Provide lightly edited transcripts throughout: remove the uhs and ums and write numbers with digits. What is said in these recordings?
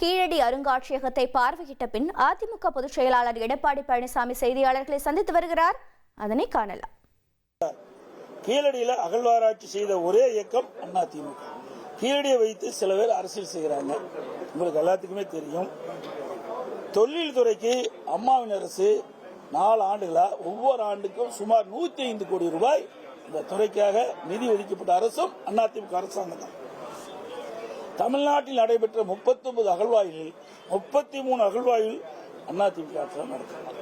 கீழடி அருங்காட்சியகத்தை பார்வையிட்ட பின் அதிமுக பொதுச் செயலாளர் எடப்பாடி பழனிசாமி செய்தியாளர்களை சந்தித்து வருகிறார். அதனை காணலாம். கீழடியில் அகழ்வாராய்ச்சி செய்த ஒரே இயக்கம் அதிமுக. கீழடியை வைத்து சில பேர் அரசியல் செய்கிறாங்க. உங்களுக்கு எல்லாத்துக்குமே தெரியும். தொழில் துறைக்கு அம்மாவின் அரசு 4 ஆண்டுகளா ஒவ்வொரு ஆண்டுக்கும் சுமார் 105 கோடி ரூபாய் இந்த துறைக்காக நிதி ஒதுக்கப்பட்ட அரசும் அதிமுக அரசாங்கம் தான். தமிழ்நாட்டில் நடைபெற்ற 39 அகழ்வாய்களில் 33 அகழ்வாய்கள் அதிமுக ஆட்சியில் நடக்கிறது.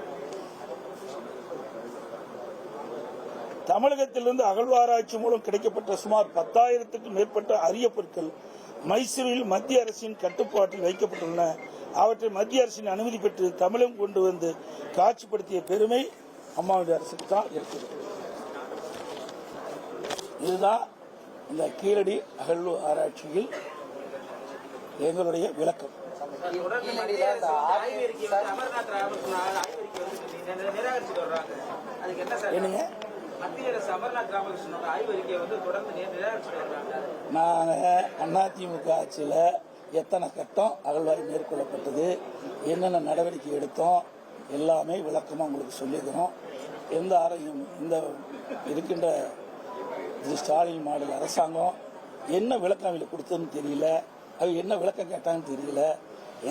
தமிழகத்திலிருந்து அகழ்வாராய்ச்சி மூலம் கிடைக்கப்பட்ட சுமார் 10,000க்கும் மேற்பட்ட அரிய பொருட்கள் மைசூரில் மத்திய அரசின் கட்டுப்பாட்டில் வைக்கப்பட்டுள்ளன. அவற்றை மத்திய அரசின் அனுமதி பெற்று தமிழகம் கொண்டு வந்து காட்சிப்படுத்திய பெருமை அம்மாவுடைய அரசுக்கு தான் இருக்கிறது. இதுதான் இந்த கீழடி அகழ்வு ஆராய்ச்சியில் எங்களுடைய விளக்கம். நாங்கள் அதிமுக ஆட்சியில் எத்தனை கட்டம் அகழ்வாய்வு மேற்கொள்ளப்பட்டது, என்னென்ன நடவடிக்கை எடுத்தோம், எல்லாமே விளக்கமாக உங்களுக்கு சொல்லிக்கிறோம். எந்த இந்த இருக்கின்ற ஸ்டாலின் மாடல் அரசாங்கம் என்ன விளக்கம் அவங்களுக்கு கொடுத்ததுன்னு தெரியல, அவங்க என்ன விளக்கம் கேட்டாங்கன்னு தெரியல.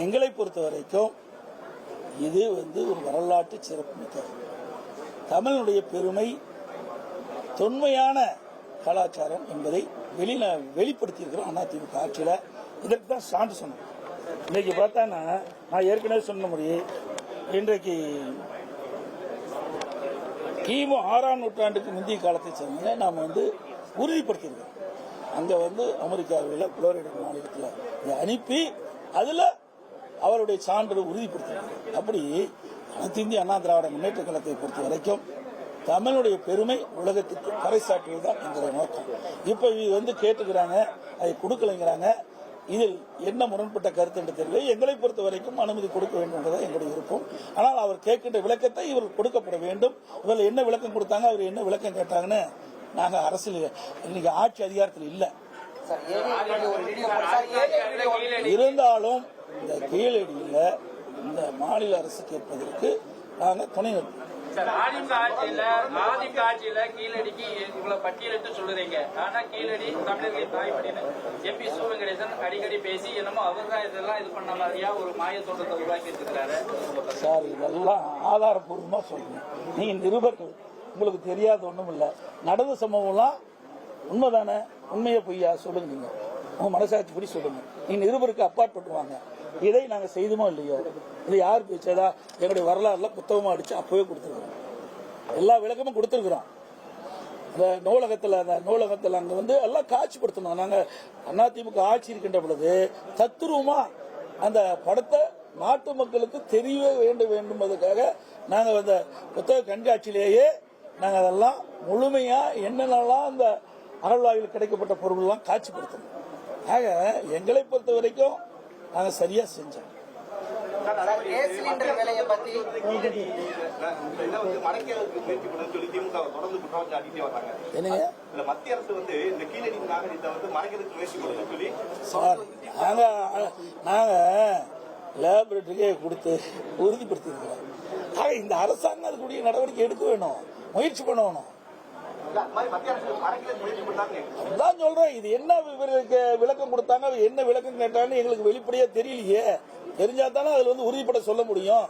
எங்களை பொறுத்த வரைக்கும் இது ஒரு வரலாற்று சிறப்புமிக்க தமிழனுடைய பெருமை, தொன்மையான கலாச்சாரம் என்பதை வெளிப்படுத்தியிருக்கிறோம் அதிமுக ஆட்சியில். இதற்கு தான் சான்று சொன்னோம். இன்னைக்கு பார்த்தா நான் ஏற்கனவே சொன்ன முறையே இன்றைக்கு கிமு 6ஆம் நூற்றாண்டுக்கு முந்தைய காலத்தை சேர்ந்த நாம் உறுதிப்படுத்தியிருக்கோம். அங்கே அமெரிக்காவில் புளோரிடா மாநிலத்தில் அனுப்பி அதில் அவருடைய சான்று உறுதிப்படுத்தியிருக்காங்க. அப்படி அனைத்து இந்திய அண்ணா திராவிட முன்னேற்ற கழகத்தை பொறுத்த வரைக்கும் தமிழுடைய பெருமை உலகத்துக்கு பறைசாற்றுவதுதான் எங்களுடைய நோக்கம். இப்போ இது கேட்டுக்கிறாங்க, அதை கொடுக்கலைங்கிறாங்க. இதில் என்ன முரண்பட்ட கருத்து என்று தெரியல. எங்களை பொறுத்த வரைக்கும் அனுமதி கொடுக்க வேண்டும் என்பதை எங்களுடைய விருப்பம். ஆனால் அவர் கேட்கின்ற விளக்கத்தை இவர் கொடுக்கப்பட வேண்டும். இவர்கள் என்ன விளக்கம் கொடுத்தாங்க, அவர் என்ன விளக்கம் கேட்டாங்கன்னு நாங்கள் அரசியல் இன்னைக்கு ஆட்சி அதிகாரத்தில் இல்லை. இருந்தாலும் இந்த கீழடியில் இந்த மாநில அரசு கேட்பதற்கு நாங்கள் துணை நிற்போம். அதிமுக ஆட்சியில கீழடிக்கு இவ்வளவு பட்டியலிட்டு சொல்லுறீங்க. ஆனா கீழடி தமிழர்களின் தாய்மொழின்னு எம்பி சோமங்கடேசன் அடிக்கடி பேசி என்னமோ அவர் தான் இதெல்லாம் இது பண்ண மாதிரியா ஒரு மாய தோட்டத்தை உருவாக்கி இருக்கிறாரு. சார், இதெல்லாம் ஆதாரப்பூர்வமா சொல்லுங்க. நீங்க நிருபர்கள், உங்களுக்கு தெரியாத ஒண்ணும் இல்ல. நடந்த சம்பவம்லாம் உண்மைதானே? உண்மையை பொய்யா சொல்லுங்க. நீங்க உங்க மனசாட்சிப்படி சொல்லுங்க. நீங்க நிருபருக்கு அப்பாற்பட்டுவாங்க. இதை நாங்கள் செய்துமோ இல்லையோ, இது யார் பேச்சதா? எங்களுடைய வரலாறுல புத்தகமா அடிச்சு அப்பவே கொடுத்துருக்கோம். எல்லா விளக்கமும் கொடுத்துருக்குறோம். அந்த நூலகத்தில் அங்கே எல்லாம் காட்சிப்படுத்தணும். நாங்கள் அதிமுக ஆட்சி இருக்கின்ற பொழுது தத்துருவமா அந்த படத்தை நாட்டு மக்களுக்கு தெரியவே வேண்டும்பதற்காக நாங்கள் அந்த புத்தக கண்காட்சியிலேயே நாங்கள் அதெல்லாம் முழுமையா என்னென்னலாம் அந்த அகழ்வாய்வில் கிடைக்கப்பட்ட பொருள்லாம் காட்சிப்படுத்தணும். ஆக எங்களை பொறுத்த வரைக்கும் நாங்கள் சரியா செஞ்சோம். நாங்க லேபரேட்டரிக்கே கொடுத்து உறுதிப்படுத்தி இருக்கிறோம். ஆக இந்த அரசாங்கம் அதுக்குரிய நடவடிக்கை எடுக்க வேணும், முயற்சி பண்ணணும். அதான் சொல்றேன். இது என்ன இவருக்கு விளக்கம் கொடுத்தாங்க, என்ன விளக்கம் கேட்டாங்கன்னு எங்களுக்கு வெளிப்படையா தெரியலையே. தெரிஞ்சா தானே அதுல உறுதிப்பட சொல்ல முடியும்.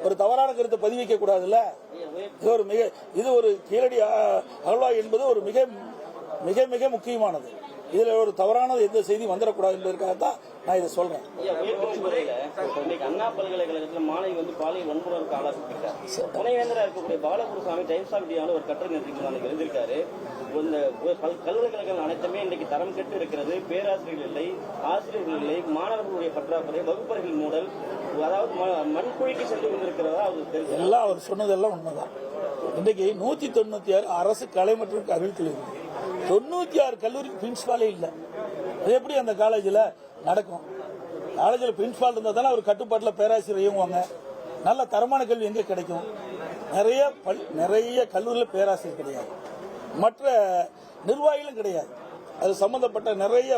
ஒரு தவறான கருத்தை பதிவிக்க கூடாதுல்ல. இது ஒரு கீழடி அகழ்வாய் என்பது ஒரு மிக மிக மிக முக்கியமானது. இதுல ஒரு தவறான எந்த செய்தி வந்துடக்கூடாது என்பதற்காக தான் நான் இதை சொல்றேன். அண்ணா பல்கலைக்கழகத்தில் மாணவி பாலியல் வன்முறைக்கு ஆளாக்கப்பட்டார். துணைவேந்தராக இருக்கக்கூடிய பாலகுருசாமி டைம்ஸ் ஆஃப் இந்தியாவில் ஒரு கட்டுரை நேற்று எழுதியிருக்காரு. இந்த பல்கலைக்கழகங்கள் அனைத்துமே இன்றைக்கு தரம் கெட்டு இருக்கிறது. பேராசிரியர்கள் இல்லை, ஆசிரியர்கள் இல்லை, மாணவர்களுடைய பற்றாக்குறை, வகுப்பறைகள் மூடல், அதாவது மண்குழிக்கு சென்று கொண்டிருக்கிறதா அவர் தெரியும். எல்லாம் அவர் சொன்னதெல்லாம் உண்மைதான். இன்றைக்கு 196 அரசு கலை மற்றும் அறிவியல் கல்லூரி, 96 கல்லூரிக்கு பிரின்சிபாலே இல்லை. அது எப்படி அந்த காலேஜில் நடக்கும்? காலேஜில் பிரின்சிபால் இருந்தால் தானே அவர் கட்டுப்பாட்டில் பேராசிரியர் இயங்குவாங்க. நல்ல தரமான கல்வி எங்கே கிடைக்கும்? நிறைய கல்லூரியில் பேராசிரியர் கிடையாது, மற்ற நிர்வாகிகளும் கிடையாது. அது சம்பந்தப்பட்ட நிறைய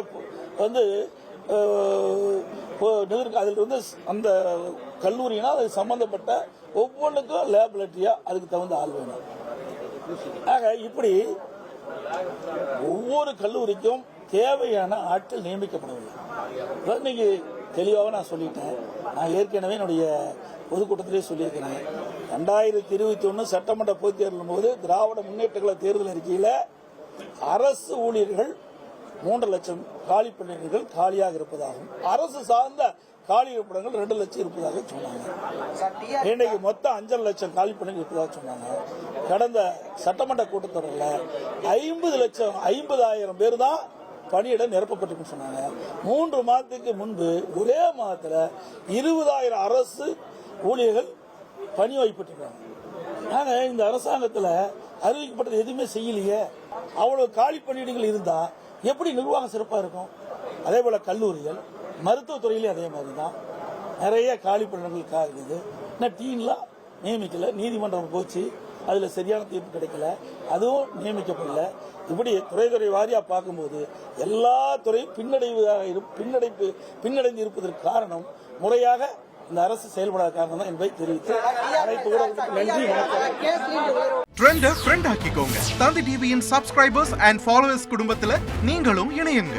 அதில் வந்து அந்த கல்லூரினா அது சம்பந்தப்பட்ட ஒவ்வொன்றுக்கும் லேபரட்டரியா அதுக்கு தகுந்த ஆள் வேணும். ஆக இப்படி ஒவ்வொரு கல்லூரிக்கும் தேவையான ஆட்கள் நியமிக்கப்படவில்லை. இன்னைக்கு தெளிவாக நான் சொல்லிட்டேன். நான் ஏற்கனவே என்னுடைய பொதுக்கூட்டத்திலே சொல்லியிருக்கிறேன். 2021 சட்டமன்ற பொதுத் தேர்தலின் போது திராவிட முன்னேற்ற கழக தேர்தல் அறிக்கையில் அரசு ஊழியர்கள் 3 லட்சம் காலி பணியிடங்கள் காலியாக இருப்பதாகவும் அரசு சார்ந்த காலி இருப்பிடங்கள் 2 லட்சம் இருப்பதாக சொன்னாங்க. இன்னைக்கு மொத்தம் 5 லட்சம் காலி பணிகள் இருப்பதாக சொன்னாங்க. கடந்த சட்டமன்ற கூட்டத்தொடரில் 50,000 பேர் தான் பணியிடம் நிரப்பப்பட்டிருக்குன்னு சொன்னாங்க. 3 மாதத்துக்கு முன்பு ஒரே மாதத்தில் 20,000 அரசு ஊழியர்கள் பணி வைப்பட்டிருக்காங்க. ஆனா இந்த அரசாங்கத்தில் அறிவிக்கப்பட்டது எதுவுமே செய்யலையே. அவ்வளவு காலி பணியிடங்கள் இருந்தா எப்படி நிர்வாகம் சிறப்பாக இருக்கும்? அதே போல கல்லூரிகள், மருத்துவத்துறையிலே அதே மாதிரி தான் நிறைய காலி பணியிடங்கள் இருக்குது. டீன்லாம் நியமிக்கல, நீதிமன்றம் போச்சு, அதில் சரியான தீர்ப்பு கிடைக்கல, அதுவும் நியமிக்கப்படல. இப்படி துறை வாரியாக பார்க்கும்போது எல்லா துறையும் பின்னடைந்து இருப்பதற்கு காரணம் முறையாக இந்த அரசு செயல்படாத காரணம் தான் என்பதை தெரிவித்து அனைத்து ஊடகத்துக்கும் நன்றி, வணக்கம். ட்ரெண்டை ஃப்ரெண்ட் ஆக்கிக்கோங்க. தந்தி டிவியின் சப்ஸ்கிரைபர்ஸ் அண்ட் ஃபாலோவர்ஸ் குடும்பத்தில் நீங்களும் இணையுங்க.